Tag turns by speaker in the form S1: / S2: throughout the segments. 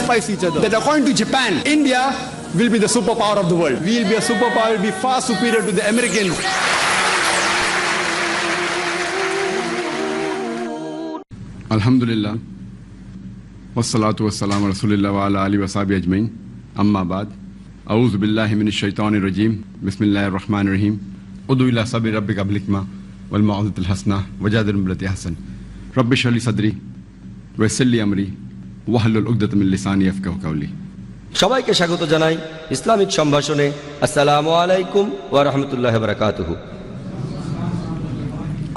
S1: sacrifice each other. That according to Japan, India will be the superpower of the world. We will be a superpower, will be far superior to the Americans.
S2: Alhamdulillah. Wassalatu wassalamu ala rasulillah wa ala alihi wa sahbihi ajmain. Amma ba'd. A'udhu billahi minash shaitanir rajim. Bismillahir rahmanir rahim. Udu ila sabili rabbika bil hikma wal mau'izatil hasana wajadilhum billati ahsan. Rabbi shrah li sadri wa yassir li amri wahlul 'uqdatam min lisani yafqahu qawli.
S3: সবাইকে স্বাগত জানাই Islamic সম্ভাষণে। আসসালামু আলাইকুম ওয়া রাহমাতুল্লাহি ওয়া বারাকাতুহু।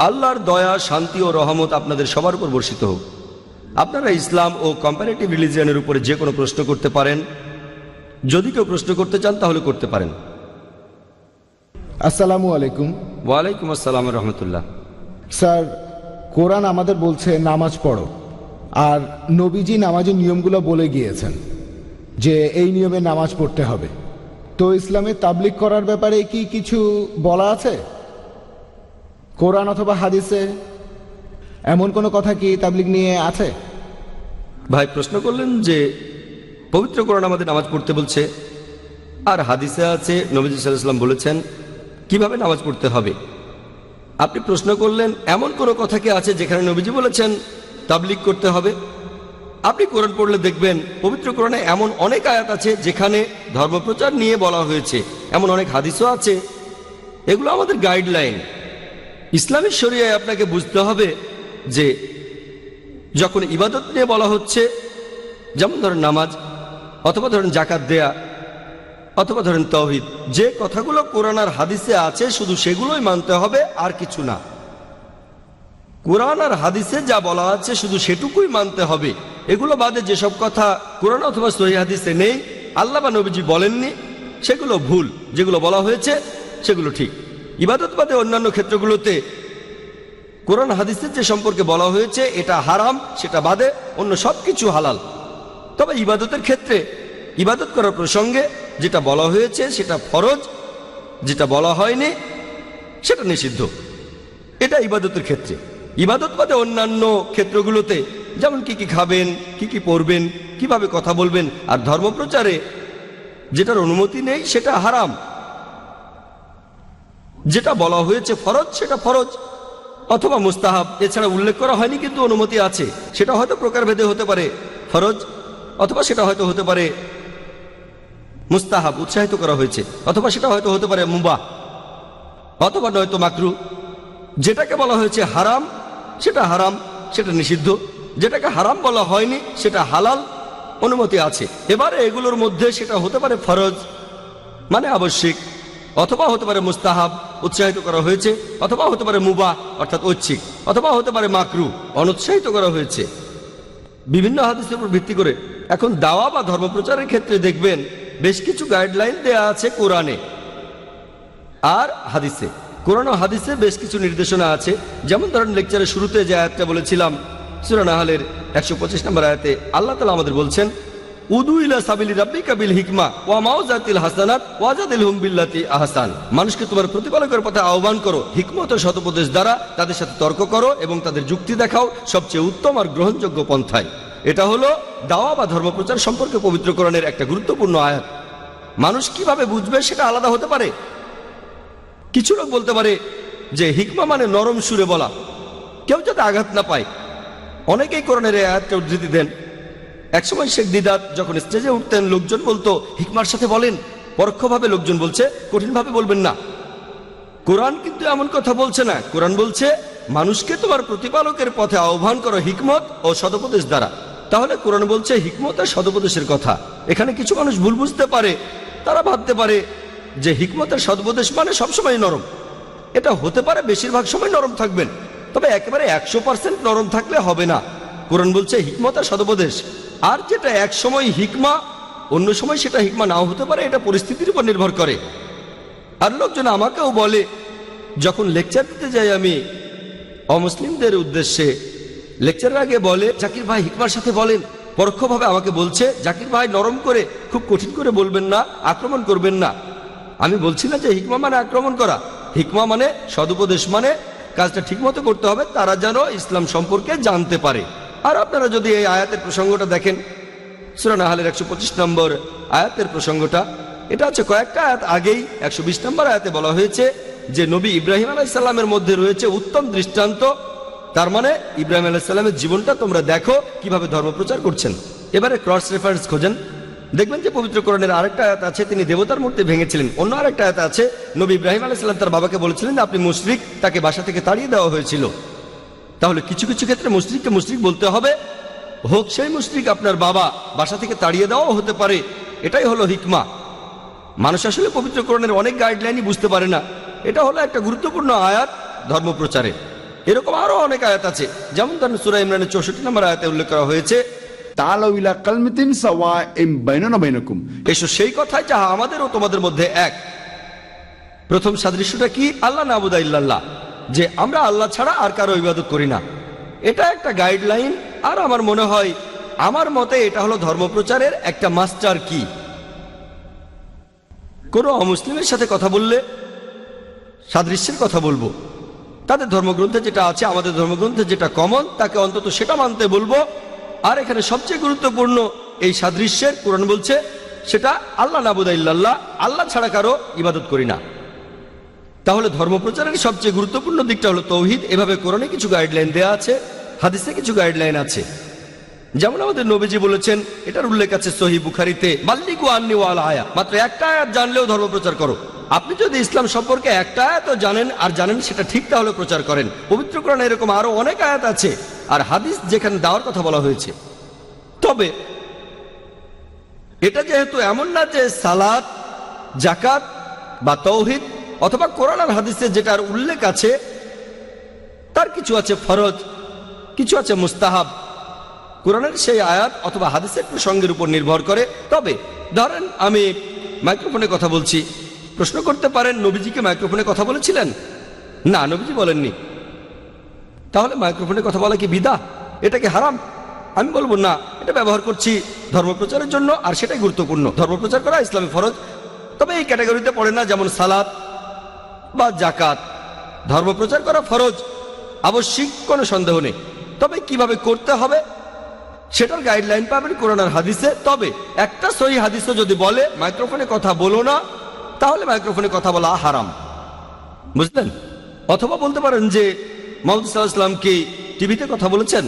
S3: আল্লাহর দয়া, শান্তি ও রহমত আপনাদের সবার উপর বর্ষিত হোক। আপনারা ইসলাম ও কম্পারেটিভ রিলিজিয়নের উপরে যে কোনো প্রশ্ন করতে পারেন। যদি কেউ প্রশ্ন করতে চান তাহলে করতে পারেন।
S4: আসসালামু আলাইকুম।
S3: ওয়ালাইকুম আসসালাম ওয়া রাহমাতুল্লাহ।
S4: স্যার, কোরআন আমাদের বলছে নামাজ পড়ো, আর নবীজি নামাজের নিয়মগুলো বলে গিয়েছেন যে এই নিয়মে নামাজ পড়তে হবে। তো ইসলামে তাবলিগ করার ব্যাপারে কি কিছু বলা আছে কোরআন অথবা হাদিসে? এমন কোনো কথা কি তাবলিগ নিয়ে আছে?
S3: ভাই প্রশ্ন করলেন যে পবিত্র কোরআন আমাদের নামাজ পড়তে বলছে, আর হাদিসে আছে নবীজি সাল্লাল্লাহু আলাইহি ওয়াসাল্লাম বলেছেন কিভাবে নামাজ পড়তে হবে। আপনি প্রশ্ন করলেন এমন কোনো কথা কি আছে যেখানে নবীজি বলেছেন তাবলিগ করতে হবে? আপনি কোরআন পড়লে দেখবেন পবিত্র কোরআনে এমন অনেক আয়াত আছে যেখানে ধর্মপ্রচার নিয়ে বলা হয়েছে, এমন অনেক হাদিসও আছে। এগুলো আমাদের গাইডলাইন। ইসলামী শরিয়ায় আপনাকে বুঝতে হবে যে যখন ইবাদত নিয়ে বলা হচ্ছে, যেমন ধরেন নামাজ, অথবা ধরেন জাকাত দেয়া, অথবা ধরেন তাওহীদ, যে কথাগুলো কোরআন আর হাদিসে আছে শুধু সেগুলোই মানতে হবে, আর কিছু না। কোরআন আর হাদিসে যা বলা আছে শুধু সেটুকুই মানতে হবে। এগুলো বাদে যেসব কথা কোরআন অথবা সহিহ হাদিসে নেই, আল্লাহ বা নবীজি বলেননি, সেগুলো ভুল। যেগুলো বলা হয়েছে সেগুলো ঠিক। ইবাদত বাদে অন্যান্য ক্ষেত্রগুলোতে কোরআন হাদিসের যে সম্পর্কে বলা হয়েছে এটা হারাম, সেটা বাদে অন্য সব কিছু হালাল। তবে ইবাদতের ক্ষেত্রে ইবাদত করার প্রসঙ্গে যেটা বলা হয়েছে সেটা ফরজ, যেটা বলা হয়নি সেটা নিষিদ্ধ। এটা ইবাদতের ক্ষেত্রে। ইবাদত বাদে অন্যান্য ক্ষেত্রগুলোতে যেমন কি কি খাবেন, কি কি পড়বেন, কিভাবে কথা বলবেন, আর ধর্মপ্রচারে যেটার অনুমতি নেই সেটা হারাম। যেটা বলা হয়েছে ফরজ সেটা ফরজ অথবা মুস্তাহাব, এছাড়া উল্লেখ করা হয়নি কিন্তু অনুমতি আছে। সেটা হয়তো প্রকারভেদে হতে পারে ফরজ, অথবা সেটা হয়তো হতে পারে মুস্তাহাব, উৎসাহিত করা হয়েছে, অথবা সেটা হয়তো হতে পারে মুবাহ, অথবা নয়তো মাকরু। যেটাকে বলা হয়েছে হারাম সেটা হারাম, সেটা নিষিদ্ধ। যেটাকে হারাম বলা হয়নি সেটা হালাল, অনুমতি আছে। এবারে এগুলোর মধ্যে সেটা হতে পারে ফরজ মানে আবশ্যিক, অথবা হতে পারে মুস্তাহাব, উৎসাহিত করা হয়েছে, অথবা হতে পারে মুবাহ অর্থাৎ ঐচ্ছিক, অথবা হতে পারে মাকরু, অনুৎসাহিত করা হয়েছে। বিভিন্ন হাদিসের উপর ভিত্তি করে এখন দাওয়া বা ধর্মপ্রচারের ক্ষেত্রে দেখবেন বেশ কিছু গাইডলাইন দেয়া আছে কোরআনে আর হাদিসে। কোরআন ও হাদিসে বেশ কিছু নির্দেশনা আছে। যেমন ধরেন লেকচারের শুরুতে যে আয়াতটা বলেছিলাম, সূরা নাহলের 125 নম্বর আয়াতে আল্লাহ তাআলা আমাদের বলছেন, উদু ইলা সাবিলি রাব্বিকা বিল হিকমা ওয়া মাউযাতিল হাসানাত ওয়াজাদিলহুম বিল্লাতি আহসান। মানুষকে তোমার প্রতিপালকের পথে আহ্বান করো, হিকমত ও সদুপদেশ দ্বারা তাদের সাথে তর্ক করো এবং তাদের যুক্তি দেখাও সবচেয়ে উত্তম আর গ্রহণযোগ্য পন্থায়। এটা হলো দাওয়া বা ধর্মপ্রচার সম্পর্কে পবিত্র কোরআনের একটা গুরুত্বপূর্ণ আয়াত। মানুষ কিভাবে বুঝবে সেটা আলাদা হতে পারে। কিছু লোক বলতে পারে যে হিকমা মানে নরম সুরে বলা, কেউ যাতে আঘাত না পায়। অনেকেই কোরআনের এই আয়াতটা উদ্ধৃতি দেন। একসময় শেখ দিদাত যখন স্টেজে উঠতেন লোকজন বলতো হিকমার সাথে বলেন, পরোক্ষভাবে লোকজন বলছে কঠিনভাবে বলবেন না। কোরআন কিন্তু এমন কথা বলছে না। কোরআন বলছে মানুষকে তোমার প্রতিপালকের পথে আহ্বান করো হিকমত ও সদুপদেশ দ্বারা। তাহলে কোরআন বলছে হিকমত আর সদুপদেশের কথা। এখানে কিছু মানুষ ভুল বুঝতে পারে, তারা ভাবতে পারে যে হিকমত আর সদুপদেশ মানে সবসময় নরম। এটা হতে পারে, বেশিরভাগ সময় নরম থাকবেন, তবে একেবারে 100% নরম থাকলে হবে না। কোরআন বলছে হিকমত আর সদুপদেশ। আর যেটা এক সময় হিকমা, অন্য সময় সেটা হিকমা নাও হতে পারে, এটা পরিস্থিতির উপর নির্ভর করে। আর লোকজন আমাকেও বলে, যখন লেকচার দিতে যাই আমি অমুসলিমদের উদ্দেশ্যে, লেকচারের আগে বলে জাকির ভাই হিকমার সাথে বলেন। পরোক্ষভাবে আমাকে বলছে জাকির ভাই নরম করে, খুব কঠিন করে বলবেন না, আক্রমণ করবেন না। আমি বলছি না যে হিকমা মানে আক্রমণ করা। হিকমা মানে সদুপদেশ, মানে কাজটা ঠিকমতো করতে হবে, তারা যেন ইসলাম সম্পর্কে জানতে পারে। আর আপনারা যদি এই আয়াতের প্রসঙ্গটা দেখেন, সূরা নাহলের 125 নম্বর আয়াতের প্রসঙ্গটা। এটা হচ্ছে কয়েকটা আয়াত আগেই 120 নম্বর আয়াতে বলা হয়েছে যে নবী ইব্রাহিম আলাইহিস সালামের মধ্যে রয়েছে উত্তম দৃষ্টান্ত। তার মানে ইব্রাহিম আলাইহিস সালামের জীবনটা তোমরা দেখো কিভাবে ধর্ম প্রচার করছেন। এবারে ক্রস রেফারেন্স খোঁজেন, দেখবেন যে পবিত্র কোরআনের আরেকটা আয়াত আছে তিনি দেবতার মূর্তি ভেঙেছিলেন। অন্য আরেকটা আয়াত আছে নবী ইব্রাহিম আলাইহিস সালাম তার বাবাকে বলেছিলেন আপনি মুশরিক, তাকে বাসা থেকে তাড়িয়ে দেওয়া হয়েছিল। তাহলে কিছু কিছু ক্ষেত্রে মুশরিককে মুশরিক বলতে হবে, হোক সেই মুশরিক আপনার বাবা, বাসা থেকে তাড়িয়ে দেওয়াও হতে পারে। এটাই হলো হিকমা। মানুষ আসলে পবিত্র কোরআনের অনেক গাইডলাইনই বুঝতে পারে না। এটা হলো একটা গুরুত্বপূর্ণ আয়াত ধর্ম প্রচারে। এরকম আরো অনেক আয়াত আছে, যেমন ধরেন সূরা ইমরানের 64 নম্বর আয়াতে উল্লেখ করা হয়েছে
S2: তাআলাউ ইলা কালমাতিন সাওয়াইন বাইনানা বাইনাকুম,
S3: এসো সেই কথায় যাহা আমাদের ও তোমাদের মধ্যে এক। প্রথম সাদৃশ্যটা কি? আল্লাহ নাবুদা ইল্লাল্লাহ, যে আমরা আল্লাহ ছাড়া আর কারো ইবাদত করি না। এটা একটা গাইডলাইন, আর আমার মনে হয় আমার মতে এটা হলো ধর্মপ্রচারের একটা মাস্টার কি। কোনো অমুসলিমের সাথে কথা বললে সাদৃশ্যের কথা বলবো, তাদের ধর্মগ্রন্থে যেটা আছে আমাদের ধর্মগ্রন্থে যেটা কমন তাকে অন্তত সেটা মানতে বলবো। আর এখানে সবচেয়ে গুরুত্বপূর্ণ এই সাদৃশ্যের কোরআন বলছে সেটা আল্লাহ নাবুদা ইল্লাল্লাহ, আল্লাহ ছাড়া কারো ইবাদত করি না। তাহলে ধর্মপ্রচারের সবচেয়ে গুরুত্বপূর্ণ দিকটা হলো তৌহিদ। এভাবে কোরআনে কিছু গাইডলাইন দেয়া আছে, হাদিসে কিছু গাইডলাইন আছে। যেমন আমাদের নবীজি বলেছেন, এটার উল্লেখ আছে সহিহ বুখারীতে, বাল্লিগু আন্নি ওয়াল আয়া, মাত্র একটা আয়াত জানলেও ধর্মপ্রচার করো। আপনি যদি ইসলাম সম্পর্কে একটা আয়াতও জানেন আর জানেন সেটা ঠিক, তাহলে প্রচার করেন। পবিত্র কোরআনে এরকম আরো অনেক আয়াত আছে আর হাদিস যেখানে দাওয়ার কথা বলা হয়েছে। তবে এটা যেহেতু এমন না যে সালাত, যাকাত বা তৌহিদ অথবা কোরআন আর হাদিসে যেটার উল্লেখ আছে তার কিছু আছে ফরজ, কিছু আছে মুস্তাহাব। কোরআনের সেই আয়াত অথবা হাদিসের প্রসঙ্গের উপর নির্ভর করে। তবে ধরেন আমি মাইক্রোফোনে কথা বলছি, প্রশ্ন করতে পারেন নবীজিকে মাইক্রোফোনে কথা বলেছিলেন? না, নবীজি বলেননি। তাহলে মাইক্রোফোনে কথা বলা কি বিদআত? এটা কি হারাম? আমি বলবো না, এটা ব্যবহার করছি ধর্মপ্রচারের জন্য আর সেটাই গুরুত্বপূর্ণ। ধর্মপ্রচার করা ইসলামে ফরজ, তবে এই ক্যাটাগরিতে পড়ে না। যেমন সালাত বা যাকাত, ধর্মপ্রচার করা ফরজ, আবশ্যিক, কোনো সন্দেহ নেই। তবে কিভাবে করতে হবে সেটার গাইডলাইন পাবেন কোরআন আর হাদিসে। তবে একটা সহিহ হাদিসও যদি বলে মাইক্রোফোনে কথা বলো না, তাহলে মাইক্রোফোনে কথা বলা হারাম, বুঝলেন? অথবা বলতে পারেন যে মুহাম্মদ সাল্লাল্লাহু আলাইহি ওয়াসাল্লাম কি টিভিতে কথা বলেছেন,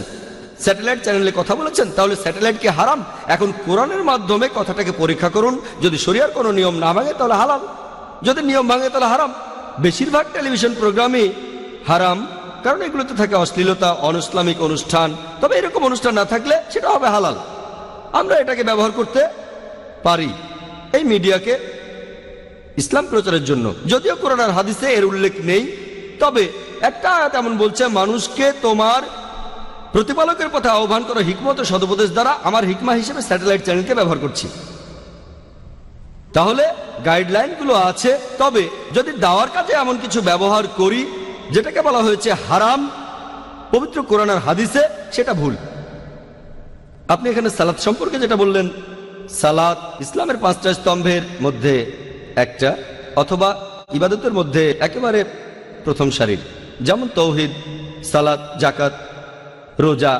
S3: স্যাটেলাইট চ্যানেলে কথা বলেছেন, তাহলে স্যাটেলাইট কি হারাম? এখন কোরআনের মাধ্যমে কথাটাকে পরীক্ষা করুন, যদি শরিয়ার কোনো নিয়ম না ভাঙে তাহলে হালাল, যদি নিয়ম ভাঙে তাহলে হারাম। বেশিরভাগ টেলিভিশন প্রোগ্রামই হারাম, কারণ এগুলোতে থাকে অশ্লীলতা, অনইসলামিক অনুষ্ঠান। তবে এরকম অনুষ্ঠান না থাকলে সেটা হবে হালাল। আমরা এটাকে ব্যবহার করতে পারি এই মিডিয়াকে ইসলাম প্রচারের জন্য, যদিও কোরআন আর হাদিসে এর উল্লেখ নেই। তবে একটা আয়াত এমন বলছে, মানুষকে তোমার প্রতিপালকের পথে আহ্বান করো হিকমত ও সদুপদেশ দ্বারা। আমার হিকমা হিসেবে স্যাটেলাইট চ্যানেলকে ব্যবহার করছি। তাহলে গাইডলাইনগুলো আছে। তবে যদি দাওয়ার কাজে এমন কিছু ব্যবহার করি যেটাকে বলা হয়েছে হারাম পবিত্র কোরআন আর হাদিসে, সেটা ভুল। আপনি এখানে সালাত সম্পর্কে যেটা বললেন, সালাত ইসলামের 5টা স্তম্ভের মধ্যে একটা, অথবা ইবাদতের মধ্যে একেবারে প্রথম সারির, যেমন তৌহিদ, সালাত, যাকাত, রোজা,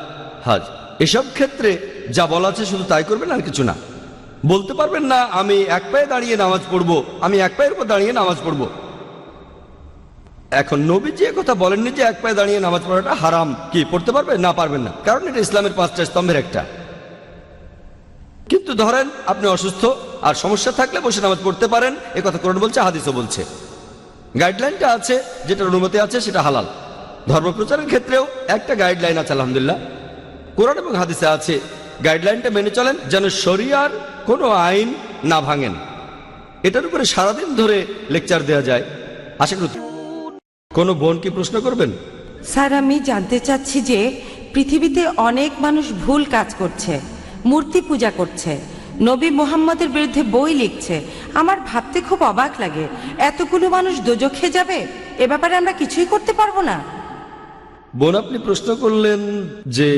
S3: হজ। এসব ক্ষেত্রে যা বলা আছে শুধু তাই করবেন আর কিছু না। বলতে পারবেন না আমি এক পায়ে দাঁড়িয়ে নামাজ পড়বো, আমি এক পায়ের উপর দাঁড়িয়ে নামাজ পড়বো। এখন নবীজি কথা বলেননি যে এক পায়ে দাঁড়িয়ে নামাজ পড়াটা হারাম। কি পড়তে পারবে? না, পারবেন না, কারণ এটা ইসলামের 5টা স্তম্ভের একটা। কিন্তু ধরেন আপনি অসুস্থ আর সমস্যা থাকলে বসে নামাজ পড়তে পারেন, এ কথা কোরআন বলছে, হাদিসও বলছে। গাইডলাইনটা আছে, যেটার অনুমতি আছে সেটা হালাল। ধর্মপ্রচারের ক্ষেত্রেও একটা গাইডলাইন আছে, আলহামদুলিল্লাহ কোরআন এবং হাদিসে আছে। গাইডলাইনটা মেনে চলেন যেন শরিয়ার কোনো আইন না ভাঙেন। এটার উপরে সারাদিন ধরে লেকচার দেওয়া যায়। আশা করি কোনো বোন কি প্রশ্ন করবেন?
S5: স্যার, আমি জানতে চাচ্ছি যে পৃথিবীতে অনেক মানুষ ভুল কাজ করছে, মূর্তি পূজা করছে, নবী মুহাম্মদের বিরুদ্ধে বই লিখছে। আমার ভাবতে খুব অবাক লাগে, এতগুলো মানুষ দোজখে যাবে, এ ব্যাপারে আমরা কিছুই করতে পারবো না।
S3: বোন, আপনি প্রশ্ন করলেন যে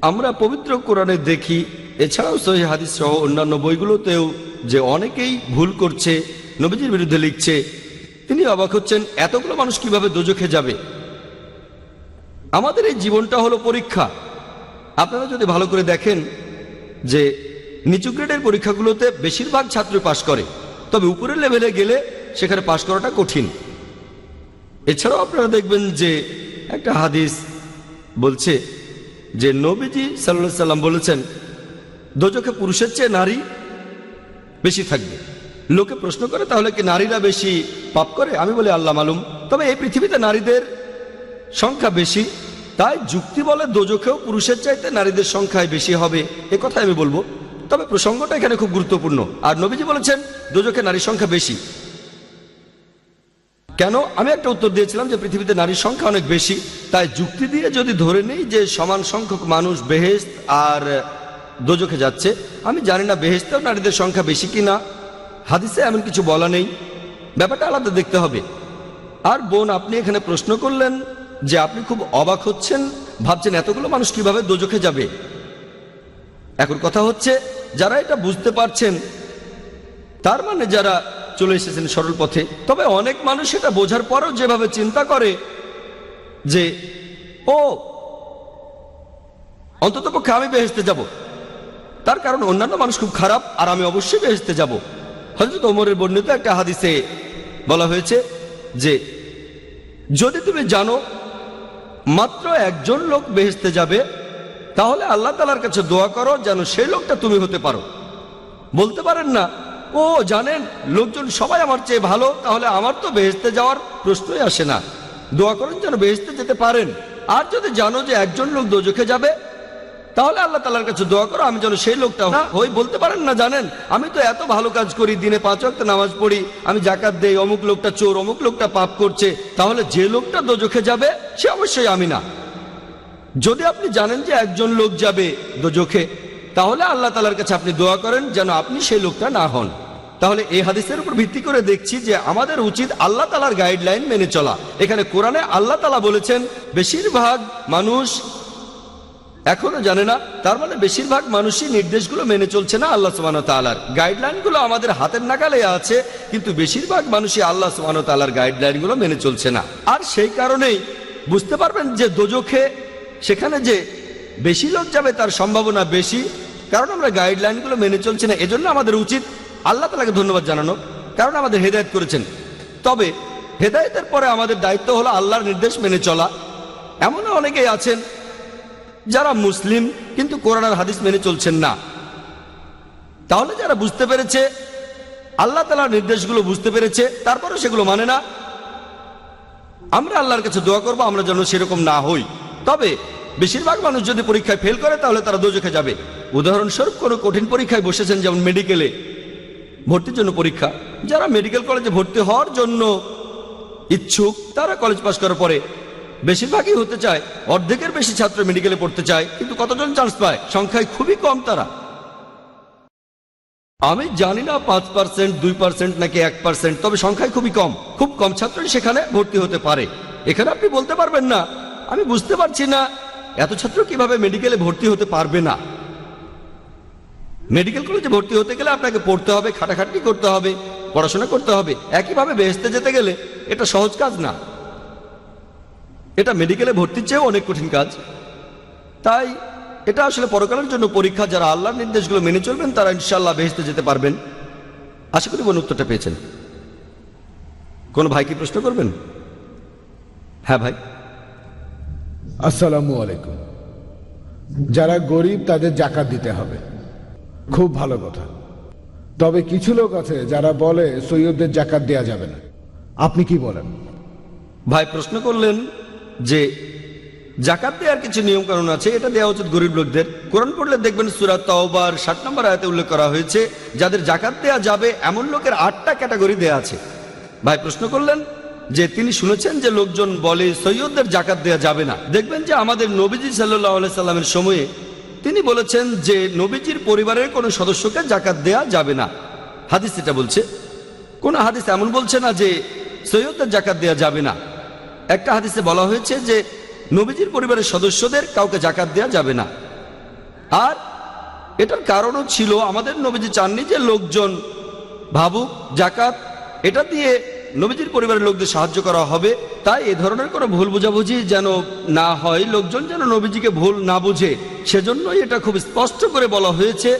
S3: আমরা পবিত্র কোরআনে দেখি, এছাড়াও সহিহ হাদিস সহ অন্যান্য বইগুলোতেও যে অনেকেই ভুল করছে, নবীজির বিরুদ্ধে লিখছে। তিনি অবাক হচ্ছেন এতগুলো মানুষ কিভাবে দোজখে যাবে। আমাদের এই জীবনটা হলো পরীক্ষা। আপনারা যদি ভালো করে দেখেন, যে নিচু গ্রেডের পরীক্ষাগুলোতে বেশিরভাগ ছাত্রই পাশ করে, তবে উপরের লেভেলে গেলে সেখানে পাশ করাটা কঠিন। এছাড়াও আপনারা দেখবেন যে একটা হাদিস বলছে যে নবীজি সাল্লাল্লাহু আলাইহি সাল্লাম বলেছেন দোজখে পুরুষের চেয়ে নারী বেশি থাকবে। লোকে প্রশ্ন করে তাহলে কি নারীরা বেশি পাপ করে? আমি বলি আল্লাহ মালুম। তবে এই পৃথিবীতে নারীদের সংখ্যা বেশি, তাই যুক্তি বলে দোজখেও পুরুষের চাইতে নারীদের সংখ্যায় বেশি হবে, এ কথা আমি বলবো। তবে প্রসঙ্গটা এখানে খুব গুরুত্বপূর্ণ। আর নবীজি বলেছেন দোজখে নারীর সংখ্যা বেশি। কেন? আমি একটা উত্তর দিয়েছিলাম যে পৃথিবীতে নারীর সংখ্যা অনেক বেশি, তাই যুক্তি দিয়ে যদি ধরে নেই যে সমান সংখ্যক মানুষ বেহেশত আর দোজখে যাচ্ছে, আমি জানি না বেহেশতেও নারীদের সংখ্যা বেশি কিনা, হাদিসে এমন কিছু বলা নেই, ব্যাপারটা আলাদা দেখতে হবে। আর বোন, আপনি এখানে প্রশ্ন করলেন যে আপনি খুব অবাক হচ্ছেন, ভাবছেন এতগুলো মানুষ কিভাবে দোজখে যাবে। এখন কথা হচ্ছে যারা এটা বুঝতে পারছেন তার মানে যারা চলে এসেছেন সরল পথে। তবে অনেক মানুষ এটা বোঝার পরও যেভাবে চিন্তা করে যে ও অন্ততপক্ষে আমি বেহেশতে যাব, তার কারণ অন্যান্য মানুষ খুব খারাপ আর আমি অবশ্যই বেহেশতে যাব। হযরত ওমরের বর্ণিত একটা হাদিসে বলা হয়েছে যে যদি তুমি জানো মাত্র একজন লোক বেহেশতে যাবে, তাহলে আল্লাহ তাআলার কাছে দোয়া করো যেন সেই লোকটা তুমি হতে পারো। বলতে পারেন না ও জানেন লোকজন সবাই আমার চেয়ে ভালো, তাহলে আমার তো বেহেশতে যাওয়ার প্রশ্নই আসে না। দোয়া করেন যেন বেহেশতে যেতে পারেন। আর যদি জানো যে একজন লোক দোজখে যাবে, তাহলে আল্লাহ তাআলার কাছে দোয়া করো আমি যেন সেই লোকটা হই। বলতে পারেন না জানেন আমি তো এত ভালো কাজ করি, দিনে 5 ওয়াক্ত নামাজ পড়ি, আমি যাকাত দেই, অমুক লোকটা চোর, অমুক লোকটা পাপ করছে, তাহলে যে লোকটা দোজখে যাবে সে অবশ্যই আমি না। যদি আপনি জানেন যে একজন লোক যাবে দোজখে, তাহলে আল্লাহ তাআলার কাছে আপনি দোয়া করেন যেন আপনি সেই লোকটা না হন। তাহলে এই হাদিসের উপর ভিত্তি করে দেখছি যে আমাদের উচিত আল্লাহ তাআলার গাইডলাইন মেনে চলা। এখানে কোরআনে আল্লাহ তাআলা বলেছেন বেশিরভাগ মানুষ এখনো জানে না, তার মানে বেশিরভাগ মানুষই নির্দেশগুলো মেনে চলছে না। আল্লাহ সুবহানাহু ওয়া তাআলার গাইডলাইনগুলো আমাদের হাতের নাগালে আছে, কিন্তু বেশিরভাগ মানুষই আল্লাহ সুবহানাহু ওয়া তাআলার গাইডলাইনগুলো মেনে চলছে না। আর সেই কারণেই বুঝতে পারবেন যে দোজখে সেখানে যে বেশি লোক যাবে তার সম্ভাবনা বেশি, কারণ আমরা গাইডলাইনগুলো মেনে চলছি না। এজন্য আমাদের উচিত আল্লাহ তাআলাকে ধন্যবাদ জানানো, কারণ আমাদের হেদায়েত করেছেন। তবে হেদায়েতের পরে আমাদের দায়িত্ব হলো আল্লাহর নির্দেশ মেনে চলা। এমনও অনেকেই আছেন যারা মুসলিম কিন্তু কোরআন আর হাদিস মেনে চলছেন না। তাহলে যারা বুঝতে পেরেছে আল্লাহ তাআলার নির্দেশগুলো বুঝতে পেরেছে, তারপরে সেগুলো মানে না, আমরা আল্লাহর কাছে দোয়া করব আমরা যেন সেরকম না হই। তবে বেশিরভাগ মানুষ যদি পরীক্ষায় ফেল করে তাহলে তারা দোজখে যাবে। উদাহরণস্বরূপ কোনো কঠিন পরীক্ষায় বসেছেন, যেমন মেডিকেলে ভর্তির জন্য পরীক্ষা, যারা মেডিকেল কলেজে ভর্তি হওয়ার জন্য ইচ্ছুক তারা কলেজ পাস করার পরে বেশিরভাগই হতে চায়, অর্ধেকের বেশি ছাত্র মেডিকেলে পড়তে চায়, কিন্তু কতজন চান্স পায়? সংখ্যায় খুবই কম তারা। আমি জানি না 5%, 2% নাকি 1%, তবে সংখ্যায় খুবই কম। খুব কম ছাত্রই সেখানে ভর্তি হতে পারে। এখানে আপনি বলতে পারবেন না আমি বুঝতে পারছি না এত ছাত্র কিভাবে মেডিকেলে ভর্তি হতে পারবে না। মেডিকেল কলেজে ভর্তি হতে গেলে আপনাকে পড়তে হবে, খাটাখাটি করতে হবে, পড়াশোনা করতে হবে। একইভাবে বেহেশতে যেতে গেলে এটা সহজ কাজ না, এটা মেডিকেলে ভর্তির চেয়েও অনেক কঠিন কাজ। তাই এটা আসলে পরকালের জন্য পরীক্ষা। যারা আল্লাহর নির্দেশগুলো মেনে চলবেন তারা ইনশাআল্লাহ বেহেশতে যেতে পারবেন। আশা করি বোন উত্তরটা পেয়েছেন। কোন ভাই কি প্রশ্ন করবেন? হ্যাঁ ভাই।
S4: আসসালামু আলাইকুম। যারা গরিব তাদের যাকাত দিতে হবে, খুব ভালো কথা। তবে কিছু লোক আছে যারা বলে সৈয়দদের যাকাত দেয়া যাবে না, আপনি কি বলেন?
S3: ভাই প্রশ্ন করলেন যে যাকাত দেওয়ার কিছু নিয়ম কানুন আছে, এটা দেওয়া উচিত গরিব লোকদের। কোরআন পড়লে দেখবেন সূরা তাওবার 60 নম্বর আয়াতে উল্লেখ করা হয়েছে যাদের যাকাত দেওয়া যাবে এমন লোকের 8টা ক্যাটাগরি দেয়া আছে। ভাই প্রশ্ন করলেন যে তিনি শুনেছেন যে লোকজন বলে সৈয়দদের যাকাত দেওয়া যাবে না। দেখবেন যে আমাদের নবীজি সাল্লাল্লাহু আলাইহি সাল্লামের সময়ে তিনি বলেছেন যে নবীজির পরিবারের কোনো সদস্যকে যাকাত দেয়া যাবে না। হাদিস এটা বলছে। কোন হাদিস এমন বলছে না যে সৈয়দদের যাকাত দেয়া যাবে না। একটা হাদিসে বলা হয়েছে যে নবীজির পরিবারের সদস্যদের কাউকে যাকাত দেয়া যাবে না। আর এটার কারণও ছিল আমাদের নবীজি চাননি যে লোকজন ভাবুক যাকাত এটা দিয়ে নবীজির পরিবারের লোকদের সাহায্য করা হবে। তাই এ ধরনের কোনো ভুল বোঝাবুঝি যেন না হয়, লোকজন যেন নবীজিকে ভুল না বুঝে, সেজন্যই এটা খুব স্পষ্ট করে বলা হয়েছে।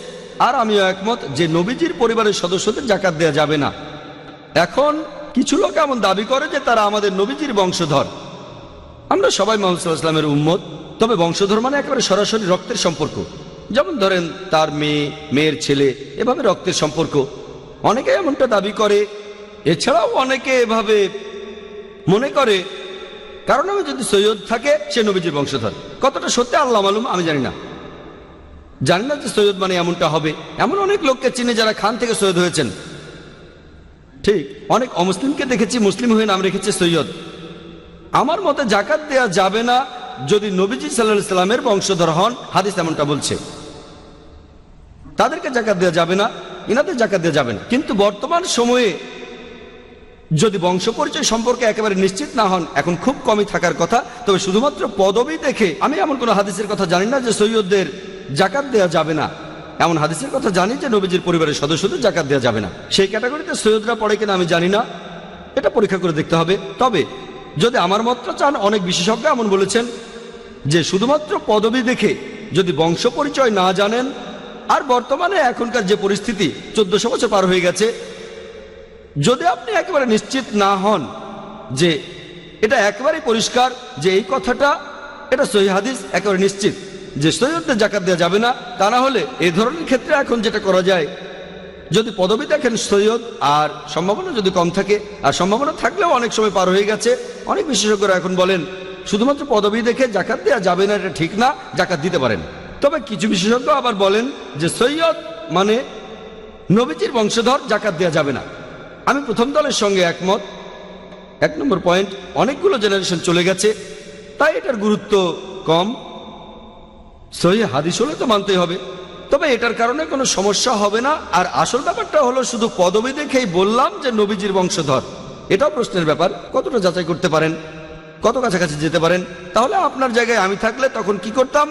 S3: আর আমিও একমত যে নবীজির পরিবারের সদস্যদের জাকাত দেওয়া যাবে না। এখন কিছু লোক এমন দাবি করে যে তারা আমাদের নবীজির বংশধর। আমরা সবাই মুহাম্মদ সাল্লাল্লাহু আলাইহি ওয়াসাল্লামের উম্মত, তবে বংশধর মানে একেবারে সরাসরি রক্তের সম্পর্ক। যেমন ধরেন তার মেয়ে, মেয়ের ছেলে, এভাবে রক্তের সম্পর্ক। অনেকে এমনটা দাবি করে। এছাড়াও অনেকে এভাবে মনে করে কারণ আমি যদি সৈয়দ থাকে সে নবীজির বংশধর। কতটা সত্যি আল্লাহ মালুম, আমি জানি না যে সৈয়দ মানে এমনটা হবে। এমন অনেক লোককে চিনি যারা খান থেকে সৈয়দ হয়েছেন। ঠিক, অনেক অমুসলিমকে দেখেছি মুসলিম হয়ে নাম রেখেছে সৈয়দ। আমার মতে জাকাত দেয়া যাবে না যদি নবীজি সাল্লাল্লাহু আলাইহি সাল্লামের বংশধর হন। হাদিস এমনটা বলছে, তাদেরকে জাকাত দেওয়া যাবে না, ইনাদের জাকাত দেওয়া যাবে না। কিন্তু বর্তমান সময়ে যদি বংশ পরিচয় সম্পর্কে একেবারে নিশ্চিত না হন, এখন খুব কমই থাকার কথা, তবে শুধুমাত্র পদবি দেখে আমি এমন কোনো হাদিসের কথা জানি না যে সৈয়দদের জাকাত দেওয়া যাবে না। এমন হাদিসের কথা জানি যে নবীজির পরিবারের সদস্যদের জাকাত দেওয়া যাবে না। সেই ক্যাটাগরিতে সৈয়দরা পড়ে কিনা আমি জানি না, এটা পরীক্ষা করে দেখতে হবে। তবে যদি আমার মতটা চান, অনেক বিশেষজ্ঞ এমন বলেছেন যে শুধুমাত্র পদবি দেখে যদি বংশ পরিচয় না জানেন, আর বর্তমানে এখনকার যে পরিস্থিতি 1400 বছর পার হয়ে গেছে, যদি আপনি একেবারে নিশ্চিত না হন যে এটা একেবারেই পরিষ্কার যে এই কথাটা এটা সহিহ হাদিস, একেবারে নিশ্চিত যে সৈয়দদের জাকাত দেওয়া যাবে না, তা না হলে এই ধরনের ক্ষেত্রে এখন যেটা করা যায়, যদি পদবি দেখেন সৈয়দ আর সম্ভাবনা যদি কম থাকে, আর সম্ভাবনা থাকলেও অনেক সময় পার হয়ে গেছে, অনেক বিশেষজ্ঞরা এখন বলেন শুধুমাত্র পদবি দেখে জাকাত দেওয়া যাবে না, এটা ঠিক না, জাকাত দিতে পারেন। তবে কিছু বিশেষজ্ঞ আবার বলেন যে সৈয়দ মানে নবীজির বংশধর, জাকাত দেওয়া যাবে না। আমি প্রথম দলের সঙ্গে একমত। 1 নম্বর পয়েন্ট, অনেকগুলো জেনারেশন চলে গেছে, তাই এটার গুরুত্ব কম। সহিহ হাদিস হলে তো মানতেই হবে, তবে এটার কারণে কোনো সমস্যা হবে না। আর আসল ব্যাপারটা হলো শুধু পদবি দেখেই বললাম যে নবীজির বংশধর, এটাও প্রশ্নের ব্যাপার। কতটা যাচাই করতে পারেন, কত কাছাকাছি যেতে পারেন। তাহলে আপনার জায়গায় আমি থাকলে তখন কি করতাম?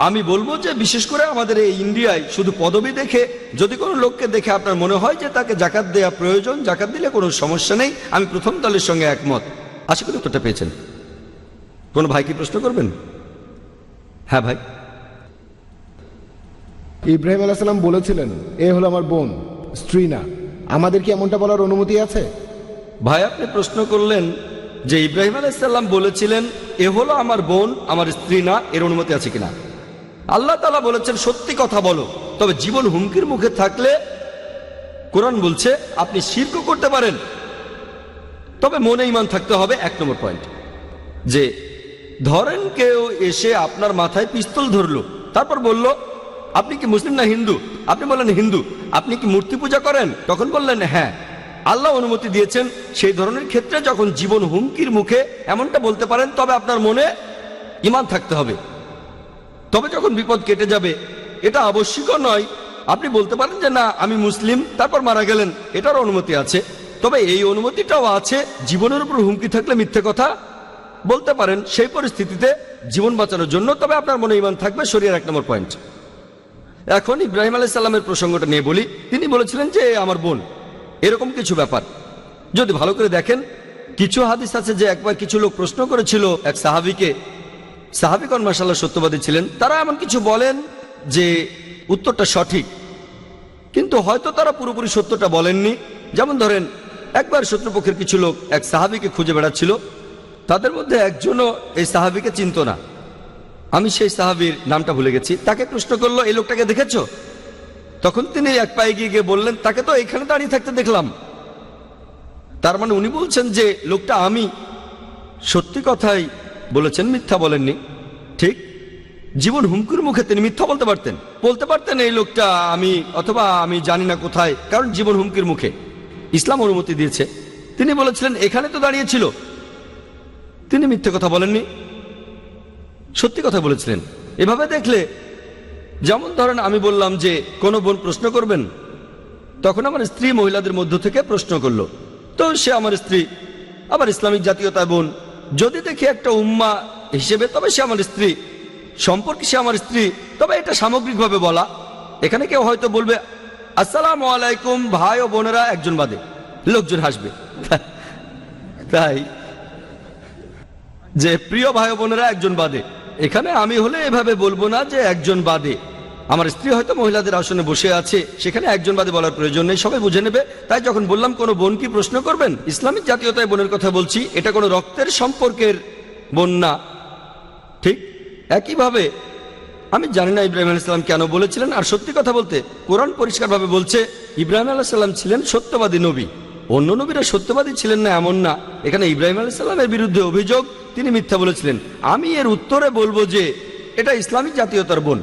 S3: আমি বলবো যে বিশেষ করে আমাদের এই ইন্ডিয়ায় শুধু পদবি দেখে যদি কোনো লোককে দেখে আপনার মনে হয় যে তাকে জাকাত দেওয়া প্রয়োজন, জাকাত দিলে কোনো সমস্যা নেই। আমি প্রথম দলের সঙ্গে একমত। আশা করি উত্তরটা পেয়েছেন। কোনো ভাই কি প্রশ্ন করবেন? হ্যাঁ ভাই।
S4: ইব্রাহিম আলাইহিস সালাম বলেছিলেন এ হলো আমার বোন, স্ত্রী না। আমাদের কি এমনটা বলার অনুমতি আছে?
S3: ভাই আপনি প্রশ্ন করলেন যে ইব্রাহিম আলাইহিস সালাম বলেছিলেন এ হলো আমার বোন, আমার স্ত্রী না, এর অনুমতি আছে কিনা। আল্লাহ তাআলা বলেছেন সত্যি কথা বলো, তবে জীবন হুমকির মুখে থাকলে কোরআন বলছে আপনি শিরক করতে পারেন, তবে মনে ঈমান থাকতে হবে। 1 নম্বর পয়েন্ট, যে ধরেন কেউ এসে আপনার মাথায় পিস্তল ধরলো, তারপর বলল আপনি কি মুসলিম না হিন্দু? আপনি বললেন হিন্দু। আপনি কি মূর্তি পূজা করেন? তখন বললেন হ্যাঁ। আল্লাহ অনুমতি দিয়েছেন সেই ধরনের ক্ষেত্রে যখন জীবন হুমকির মুখে এমনটা বলতে পারেন, তবে আপনার মনে ঈমান থাকতে হবে। তবে যখন বিপদ কেটে যাবে, এটা আবশ্যিক নয়। আপনি বলতে পারেন যে না আমি মুসলিম, তারপর মারা গেলেন, এটার অনুমতি আছে। তবে এই অনুমতিটাও আছে জীবনের উপর হুমকি থাকলে মিথ্যে কথা বলতে পারেন সেই পরিস্থিতিতে জীবন বাঁচানোর জন্য, তবে আপনার মনে ঈমান থাকবে। শরীয়তের 1 নম্বর পয়েন্ট। এখন ইব্রাহিম আলাইহিস সালামের প্রসঙ্গটা নিয়ে বলি। তিনি বলেছিলেন যে আমার বোন, এরকম কিছু ব্যাপার যদি ভালো করে দেখেন, কিছু হাদিস আছে যে একবার কিছু লোক প্রশ্ন করেছিল এক সাহাবীকে। সাহাবীগণ মাশাআল্লাহ সত্যবাদী ছিলেন। তারা এমন কিছু বলেন যে উত্তরটা সঠিক, কিন্তু হয়তো তারা পুরোপুরি সত্যটা বলেননি। যেমন ধরেন একবার শত্রুপক্ষের কিছু লোক এক সাহাবীকে খুঁজে বেড়াচ্ছিল, তাদের মধ্যে একজনও এই সাহাবীকে চিনত না। আমি সেই সাহাবীর নামটা ভুলে গেছি। তাকে প্রশ্ন করলো এই লোকটাকে দেখেছো? তখন তিনি এক পায়ে গিয়ে বললেন তাকে তো এখানে দাঁড়িয়ে থাকতে দেখলাম। তার মানে উনি বলছেন যে লোকটা আমি। সত্যি কথাই বলেছেন, মিথ্যা বলেননি। ঠিক, জীবন হুমকির মুখে তিনি মিথ্যা বলতে পারতেন এই লোকটা আমি, অথবা আমি জানি না কোথায়, কারণ জীবন হুমকির মুখে ইসলাম অনুমতি দিয়েছে। তিনি বলেছিলেন এখানে তো দাঁড়িয়েছিল। তিনি মিথ্যে কথা বলেননি, সত্যি কথা বলেছিলেন। এভাবে দেখলে, যেমন ধরেন আমি বললাম যে কোন বোন প্রশ্ন করবেন, তখন আমার স্ত্রী মহিলাদের মধ্য থেকে প্রশ্ন করলো, তো সে আমার স্ত্রী, আবার ইসলামিক জাতীয়তা বোন। যদি দেখি একটা উম্মা হিসেবে, তবে সে আমার স্ত্রী, সম্পর্কে সে আমার স্ত্রী। তবে এটা সামগ্রিকভাবে বলা। এখানে কেউ হয়তো বলবে আসসালামু আলাইকুম ভাই ও বোনেরা, একজন বাদে লোকজন হাসবে। তাই যে প্রিয় ভাই বোনেরা একজন বাদে, এখানে আমি হলে এভাবে বলবো না যে একজন বাদে। আমার স্ত্রী হয়তো মহিলাদের আসনে বসে আছে, সেখানে একজন বাদে বলার প্রয়োজন নেই, সবাই বুঝে নেবে। তাই যখন বললাম কোনো বোন কি প্রশ্ন করবেন, ইসলামিক জাতীয়তায় বোনের কথা বলছি, এটা কোনো রক্তের সম্পর্কের বোন না। ঠিক একইভাবে আমি জানি না ইব্রাহিম আলাইহিস সালাম কেন বলেছিলেন, আর সত্যি কথা বলতে কোরআন পরিষ্কারভাবে বলছে ইব্রাহিম আলাইহিস সালাম ছিলেন সত্যবাদী নবী, অন্য নবীরা সত্যবাদী ছিলেন না এমন না। এখানে ইব্রাহিম আলাইহিস সালামের বিরুদ্ধে অভিযোগ তিনি মিথ্যা বলেছিলেন। আমি এর উত্তরে বলবো যে এটা ইসলামিক জাতীয়তার বোন,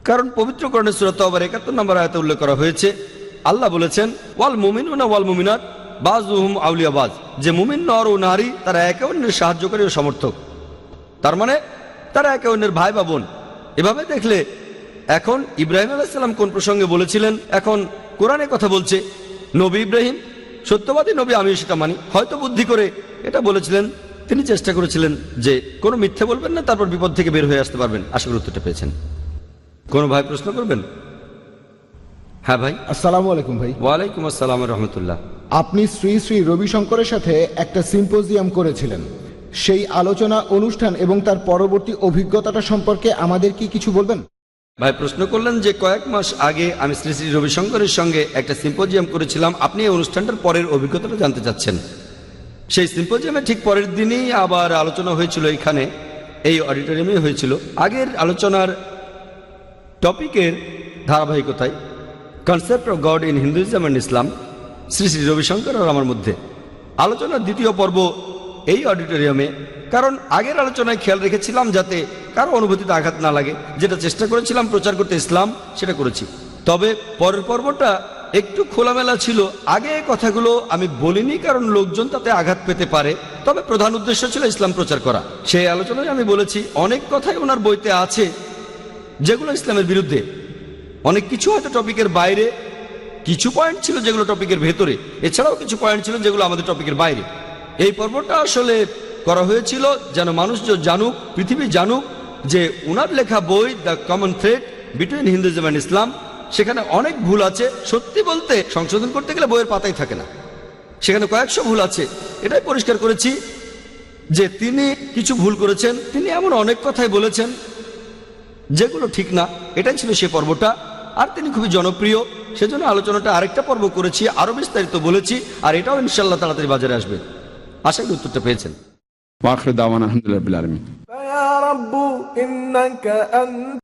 S3: কারণ পবিত্র কোরআনের সূরা তাওবার ৭১ নম্বর আয়াতে উল্লেখ করা হয়েছে, আল্লাহ বলেছেন ওয়াল মুমিনুনা ওয়াল মুমিনাত বাযুহুম আউলিয়া বায, যে মুমিন নর ও নারী তারা একে অন্যের সাহায্যকারী ও সমর্থক, তার মানে তারা একে অন্যের ভাই বা বোন। এভাবে দেখলে এখন ইব্রাহিম আলাইহিস সালাম কোন প্রসঙ্গে বলেছিলেন, এখন কোরআনে কথা বলছে নবী ইব্রাহিম সত্যবাদী নবী, আমি সেটা মানি। হয়তো বুদ্ধি করে এটা বলেছিলেন, তিনি চেষ্টা করেছিলেন যে কোনো মিথ্যে বলবেন না, তারপর বিপদ থেকে বের হয়ে আসতে পারবেন। আশা করি উত্তরটা পেয়েছেন। কোন ভাই প্রশ্ন করবেন? হ্যাঁ ভাই।
S4: আসসালামু আলাইকুম ভাই।
S3: ওয়ালাইকুম আসসালাম রহমতুল্লাহ।
S4: আপনি শ্রী শ্রী রবিশঙ্করের সাথে একটা সিম্পোজিয়াম করেছিলেন, সেই আলোচনা অনুষ্ঠান এবং তার পরবর্তী অভিজ্ঞতাটা সম্পর্কে আমাদের কি কিছু বলবেন?
S3: ভাই প্রশ্ন করলেন যে কয়েক মাস আগে আমি শ্রী শ্রী রবিশঙ্করের সঙ্গে একটা সিম্পোজিয়াম করেছিলাম, আপনি এই অনুষ্ঠানটার পরের অভিজ্ঞতাটা জানতে চাচ্ছেন। সেই সিম্পোজিয়ামে ঠিক পরের দিনই আবার আলোচনা হয়েছিল, এখানে এই অডিটোরিয়ামে হয়েছিল। আগের আলোচনার টপিকের ধারাবাহিকতায় concept of God in Hinduism and Islam, Shri Shri Ravishankar আর আমার মধ্যে আলোচনার দ্বিতীয় পর্ব এই অডিটোরিয়ামে। কারণ আগের আলোচনায় খেয়াল রেখেছিলাম যাতে কারো অনুভূতিতে আঘাত না লাগে, যেটা চেষ্টা করেছিলাম প্রচার করতে ইসলাম, সেটা করেছি। তবে পরের পর্বটা একটু খোলামেলা ছিল। আগে এই কথাগুলো আমি বলিনি কারণ লোকজন তাতে আঘাত পেতে পারে, তবে প্রধান উদ্দেশ্য ছিল ইসলাম প্রচার করা। সেই আলোচনায় আমি বলেছি অনেক কথাই ওনার বইতে আছে যেগুলো ইসলামের বিরুদ্ধে, অনেক কিছু হয়তো টপিকের বাইরে, কিছু পয়েন্ট ছিল যেগুলো টপিকের ভেতরে, এছাড়াও কিছু পয়েন্ট ছিল যেগুলো আমাদের টপিকের বাইরে। এই পর্বটা আসলে করা হয়েছিল যেন মানুষ জানুক, পৃথিবী জানুক যে উনার লেখা বই the common thread between Hinduism and ইসলাম, সেখানে অনেক ভুল আছে। সত্যি বলতে সংশোধন করতে গেলে বইয়ের পাতাই থাকে না, সেখানে কয়েকশো ভুল আছে। এটাই পরিষ্কার করেছি যে তিনি কিছু ভুল করেছেন, তিনি এমন অনেক কথাই বলেছেন যেগুলো ঠিক না। এটাই ছিল সে পর্বটা, আর তিনি খুবই জনপ্রিয়, সেজন্য আলোচনাটা আরেকটা পর্ব করেছি, আরো বিস্তারিত বলেছি, আর এটাও ইনশাল্লাহ তাড়াতাড়ি বাজারে আসবে। আশা করি উত্তরটা পেয়েছেন।
S2: ওয়া আখিরু দাওয়ানা আলহামদুলিল্লাহি রাব্বিল আলামিন।